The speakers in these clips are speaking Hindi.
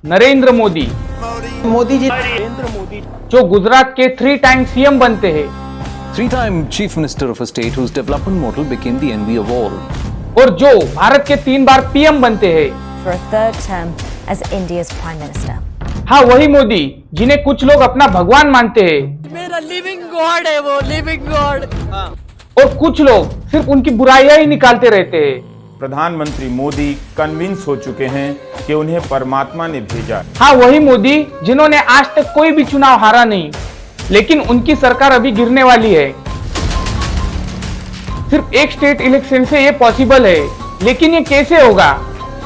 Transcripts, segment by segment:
नरेंद्र मोदी। मोदी जी जो गुजरात के 3 टाइम सीएम बनते हैं 3-time Chief Minister of a state whose development model became the envy of all. और जो भारत के 3 बार पीएम बनते हैं। For a third term as India's Prime Minister. हाँ, वही मोदी जिन्हें कुछ लोग अपना भगवान मानते हैं। मेरा लिविंग गॉड है वो, लिविंग गॉड। और कुछ लोग सिर्फ उनकी बुराइयां ही निकालते रहते हैं। प्रधानमंत्री मोदी कन्विंस हो चुके हैं कि उन्हें परमात्मा ने भेजा। हाँ, वही मोदी जिन्होंने आज तक कोई भी चुनाव हारा नहीं, लेकिन उनकी सरकार अभी गिरने वाली है। सिर्फ एक स्टेट इलेक्शन से ये पॉसिबल है, लेकिन ये कैसे होगा?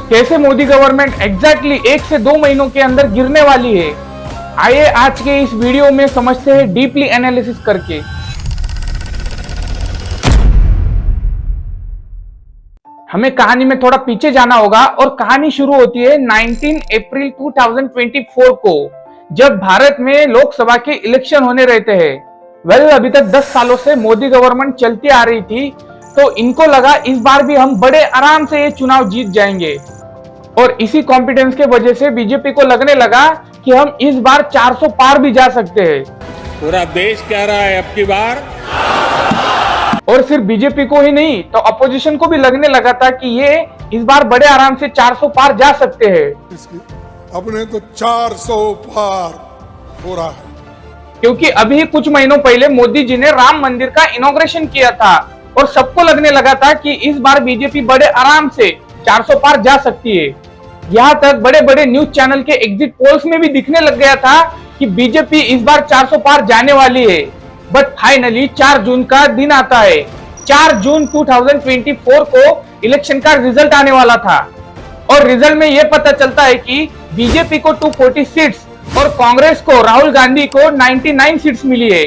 कैसे मोदी गवर्नमेंट एग्जैक्टली 1 से 2 महीनों के अंदर गिरने वाली है? आइए आज के इस वीडियो में समझते हैं डीपली एनालिसिस करके। हमें कहानी में थोड़ा पीछे जाना होगा और कहानी शुरू होती है 19 अप्रैल 2024 को, जब भारत में लोकसभा के इलेक्शन होने रहते हैं। अभी तक 10 सालों से मोदी गवर्नमेंट चलती आ रही थी, तो इनको लगा इस बार भी हम बड़े आराम से ये चुनाव जीत जाएंगे। और इसी कॉन्फिडेंस के वजह से बीजेपी को लगने लगा कि हम इस बार 400 पार भी जा सकते हैं। पूरा देश कह रहा है अब की बार। और सिर्फ बीजेपी को ही नहीं, तो अपोजिशन को भी लगने लगा था कि ये इस बार बड़े आराम से 400 पार जा सकते हैं। अपने तो 400 पार हो रहा है, क्योंकि अभी कुछ महीनों पहले मोदी जी ने राम मंदिर का इनॉग्रेशन किया था और सबको लगने लगा था कि इस बार बीजेपी बड़े आराम से 400 पार जा सकती है। यहाँ तक बड़े बड़े न्यूज चैनल के एग्जिट पोल्स में भी दिखने लग गया था कि बीजेपी इस बार 400 पार जाने वाली है। बट फाइनली 4 जून का दिन आता है। 4 जून 2024 को इलेक्शन का रिजल्ट आने वाला था और रिजल्ट में यह पता चलता है कि बीजेपी को 240 सीट्स और कांग्रेस को, राहुल गांधी को 99 सीट्स मिली है।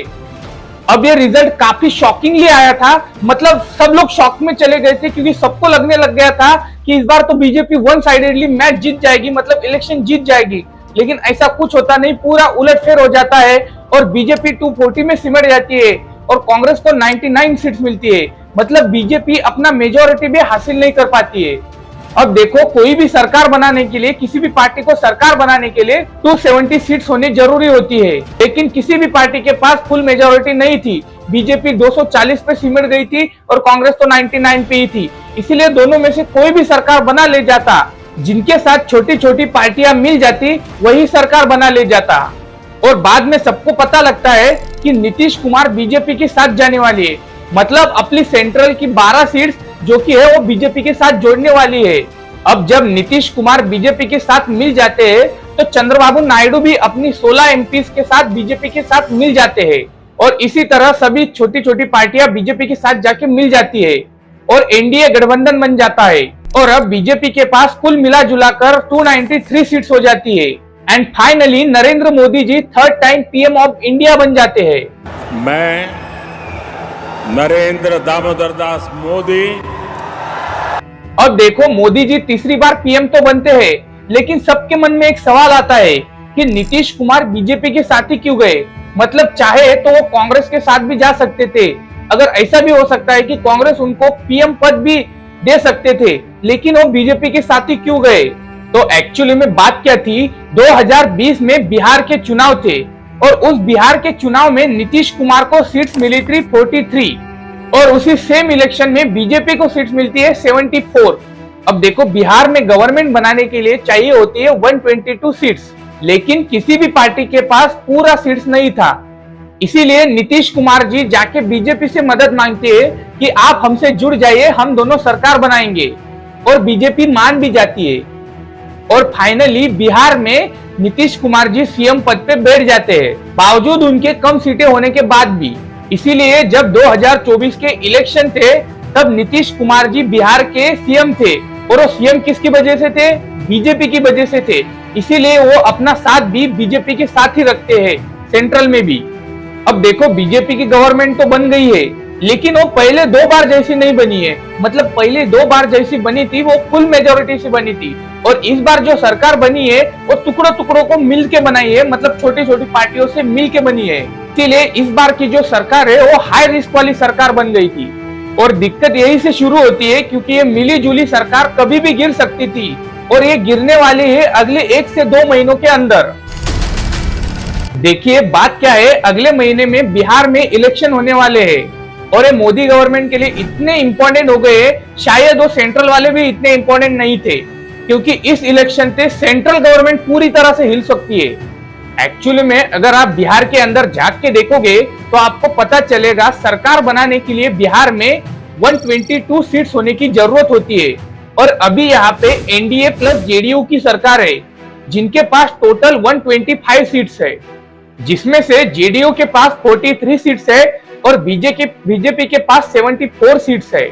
अब ये रिजल्ट काफी शॉकिंगली आया था, मतलब सब लोग शॉक में चले गए थे, क्योंकि सबको लगने लग गया था कि इस बार तो बीजेपी वन साइडेडली मैच जीत जाएगी, मतलब इलेक्शन जीत जाएगी। लेकिन ऐसा कुछ होता नहीं, पूरा उलटफेर हो जाता है और बीजेपी 240 में सिमट जाती है और कांग्रेस को 99 सीट्स मिलती है। मतलब बीजेपी अपना मेजोरिटी भी हासिल नहीं कर पाती है। अब देखो, कोई भी सरकार बनाने के लिए, किसी भी पार्टी को सरकार बनाने के लिए 270 सीट्स होनी जरूरी होती है, लेकिन किसी भी पार्टी के पास फुल मेजोरिटी नहीं थी। बीजेपी 240 पे सिमट गई थी और कांग्रेस तो 99 पे ही थी। इसीलिए दोनों में से कोई भी सरकार बना ले जाता, जिनके साथ छोटी छोटी पार्टियां मिल जाती, वही सरकार बना ले जाता। और बाद में सबको पता लगता है कि नीतीश कुमार बीजेपी के साथ जाने वाली है, मतलब अपनी सेंट्रल की 12 सीट्स जो कि है वो बीजेपी के साथ जोड़ने वाली है। अब जब नीतीश कुमार बीजेपी के साथ मिल जाते हैं, तो चंद्रबाबू नायडू भी अपनी 16 एमपीज के साथ बीजेपी के साथ मिल जाते हैं और इसी तरह सभी छोटी छोटी पार्टियां बीजेपी के साथ जाके मिल जाती है और एनडीए गठबंधन बन जाता है। और अब बीजेपी के पास कुल मिला जुलाकर 293 सीट्स हो जाती है and finally Narendra Modi ji 3rd time PM of India बन जाते हैं। मैं नरेंद्र दामोदर दास मोदी। अब देखो, मोदी जी तीसरी बार पीएम तो बनते हैं, लेकिन सबके मन में एक सवाल आता है कि नीतीश कुमार बीजेपी के साथ ही क्यों गए? मतलब चाहे तो वो कांग्रेस के साथ भी जा सकते थे। अगर ऐसा भी हो सकता है कि कांग्रेस उनको पीएम पद भी दे सकते थे, लेकिन वो बीजेपी के साथ ही क्यों गए? तो एक्चुअली में बात क्या थी, 2020 में बिहार के चुनाव थे और उस बिहार के चुनाव में नीतीश कुमार को सीट्स मिली थी 43 और उसी सेम इलेक्शन में बीजेपी को सीट्स मिलती है 74। अब देखो, बिहार में गवर्नमेंट बनाने के लिए चाहिए होती है 122 सीट्स, लेकिन किसी भी पार्टी के पास पूरा सीट्स नहीं था। इसीलिए नीतीश कुमार जी जाके बीजेपी से मदद मांगते हैं कि आप हमसे जुड़ जाइए, हम दोनों सरकार बनाएंगे, और बीजेपी मान भी जाती है। और फाइनली बिहार में नीतीश कुमार जी सीएम पद पे बैठ जाते हैं, बावजूद उनके कम सीटें होने के बाद भी। इसीलिए जब 2024 के इलेक्शन थे, तब नीतीश कुमार जी बिहार के सीएम थे और वो सीएम किसकी वजह से थे? बीजेपी की वजह से थे। इसीलिए वो अपना साथ भी बीजेपी के साथ ही रखते हैं, सेंट्रल में भी। अब देखो, बीजेपी की गवर्नमेंट तो बन गई है, लेकिन वो पहले 2 बार जैसी नहीं बनी है। मतलब पहले 2 बार जैसी बनी थी, वो फुल मेजोरिटी से बनी थी, और इस बार जो सरकार बनी है वो टुकड़ों टुकड़ों को मिल के बनाई है, मतलब छोटी छोटी पार्टियों से मिल के बनी है। इसीलिए इस बार की जो सरकार है वो हाई रिस्क वाली सरकार बन गई थी। और दिक्कत यही से शुरू होती है, क्योंकि ये मिली जुली सरकार कभी भी गिर सकती थी। और ये गिरने वाली है अगले 1 से 2 महीनों के अंदर। देखिए बात क्या है, अगले महीने में बिहार में इलेक्शन होने वाले हैं और ये मोदी गवर्नमेंट के लिए इतने इंपॉर्टेंट हो गए, शायद वो सेंट्रल वाले भी इतने इंपॉर्टेंट नहीं थे, क्योंकि इस इलेक्शन से सेंट्रल गवर्नमेंट पूरी तरह से हिल सकती है। एक्चुअली में अगर आप बिहार के अंदर झांक के देखोगे तो आपको पता चलेगा सरकार बनाने के लिए बिहार में 122 सीट्स होने की जरूरत होती है और अभी यहाँ पे एनडीए प्लस जेडीयू की सरकार है जिनके पास टोटल 125 सीट्स है, जिसमें से जेडीयू के पास 43 सीट्स है और बीजेपी के पास 74 सीट्स है।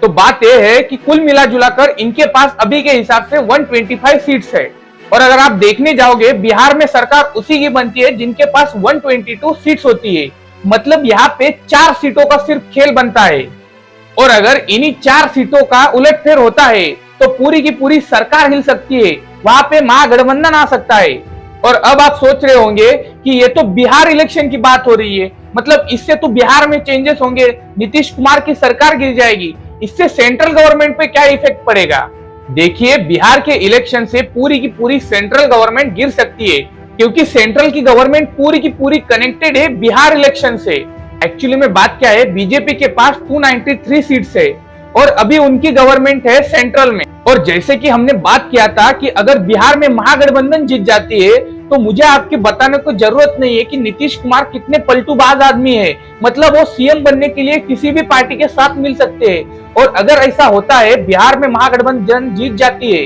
तो बात यह है कि कुल मिला जुलाकर इनके पास अभी के हिसाब से 125 सीट्स है और अगर आप देखने जाओगे बिहार में सरकार उसी की बनती है जिनके पास 122 सीट्स होती है, मतलब यहाँ पे 4 सीटों का सिर्फ खेल बनता है और अगर इन्हीं 4 सीटों का उलटफेर होता है तो पूरी की पूरी सरकार हिल सकती है, वहां पे महागठबंधन आ सकता है। और अब आप सोच रहे होंगे कि ये तो बिहार इलेक्शन की बात हो रही है, मतलब इससे तो बिहार में चेंजेस होंगे, नीतीश कुमार की सरकार गिर जाएगी, इससे सेंट्रल गवर्नमेंट पे क्या इफेक्ट पड़ेगा। देखिए बिहार के इलेक्शन से पूरी की पूरी सेंट्रल गवर्नमेंट गिर सकती है, क्योंकि सेंट्रल की गवर्नमेंट पूरी की पूरी कनेक्टेड है बिहार इलेक्शन से। एक्चुअली में बात क्या है, बीजेपी के पास 293 सीट्स है और अभी उनकी गवर्नमेंट है सेंट्रल में। और जैसे कि हमने बात किया था कि अगर बिहार में महागठबंधन जीत जाती है तो मुझे आपके बताने को जरूरत नहीं है कि नीतीश कुमार कितने पलटूबाज आदमी है, मतलब वो सीएम बनने के लिए किसी भी पार्टी के साथ मिल सकते हैं। और अगर ऐसा होता है बिहार में महागठबंधन जीत जाती है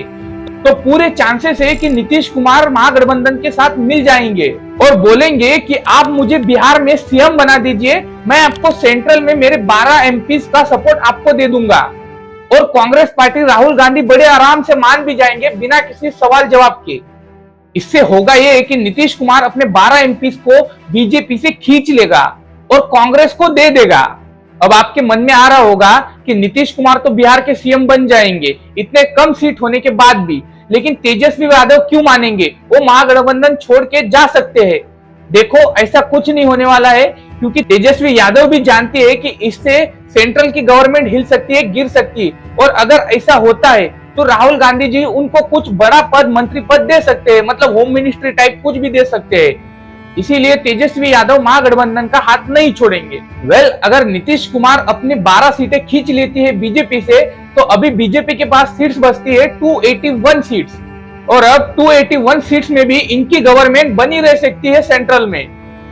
तो पूरे चांसेस है कि नीतीश कुमार महागठबंधन के साथ मिल जाएंगे और बोलेंगे कि आप मुझे बिहार में सीएम बना दीजिए, मैं आपको सेंट्रल में मेरे 12 एमपीज का सपोर्ट आपको दे दूंगा। और कांग्रेस पार्टी राहुल गांधी बड़े आराम से मान भी जाएंगे बिना किसी सवाल जवाब के। इससे होगा ये कि नीतीश कुमार अपने 12 एमपीज को बीजेपी से खींच लेगा और कांग्रेस को दे देगा। अब आपके मन में आ रहा होगा कि नीतीश कुमार तो बिहार के सीएम बन जाएंगे इतने कम सीट होने के बाद भी, लेकिन तेजस्वी यादव क्यों मानेंगे, वो महागठबंधन छोड़ के जा सकते हैं। देखो ऐसा कुछ नहीं होने वाला है, क्योंकि तेजस्वी यादव भी जानती है कि इससे सेंट्रल की गवर्नमेंट हिल सकती है, गिर सकती है। और अगर ऐसा होता है तो राहुल गांधी जी उनको कुछ बड़ा पद, मंत्री पद दे सकते हैं, मतलब होम मिनिस्ट्री टाइप कुछ भी दे सकते हैं। इसीलिए तेजस्वी यादव महागठबंधन का हाथ नहीं छोड़ेंगे। अगर नीतीश कुमार अपनी 12 सीटें खींच लेती है बीजेपी से तो अभी बीजेपी के पास सीट्स बचती है 281 सीट्स और अब 281 सीट्स में भी इनकी गवर्नमेंट बनी रह सकती है सेंट्रल में।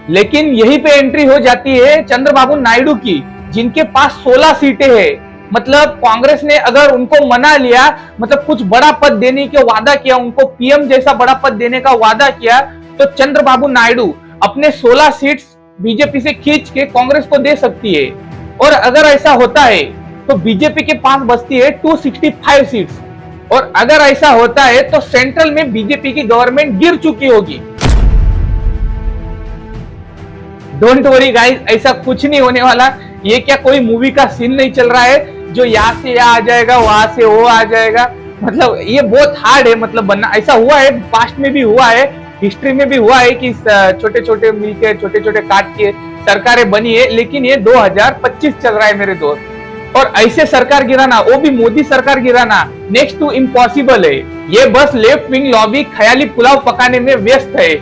लेकिन यहीं पे एंट्री हो जाती है चंद्रबाबू नायडू की, जिनके पास 16 सीटें हैं। मतलब कांग्रेस ने अगर उनको मना लिया, मतलब कुछ बड़ा पद देने का वादा किया, उनको पीएम जैसा बड़ा पद देने का वादा किया, तो चंद्रबाबू नायडू अपने 16 सीट्स बीजेपी से खींच के कांग्रेस को दे सकती है। और अगर ऐसा होता है तो बीजेपी के पास बचती है 265 सीट्स और अगर ऐसा होता है तो सेंट्रल में बीजेपी की गवर्नमेंट गिर चुकी होगी। डोंट वरी गाइस, ऐसा कुछ नहीं होने वाला। ये क्या कोई मूवी का सीन नहीं चल रहा है जो यहाँ से यहाँ आ जाएगा, वहां से वो आ जाएगा। मतलब ये बहुत हार्ड है, मतलब बनना। ऐसा हुआ है, पास्ट में भी हुआ है, हिस्ट्री में भी हुआ है कि छोटे छोटे मिलके छोटे छोटे काट के सरकारें बनी है, लेकिन ये 2025 चल रहा है मेरे दोस्त। और ऐसे सरकार गिराना, वो भी मोदी सरकार गिराना, नेक्स्ट टू इम्पॉसिबल है। ये बस लेफ्ट विंग लॉबी ख्याली पुलाव पकाने में व्यस्त है।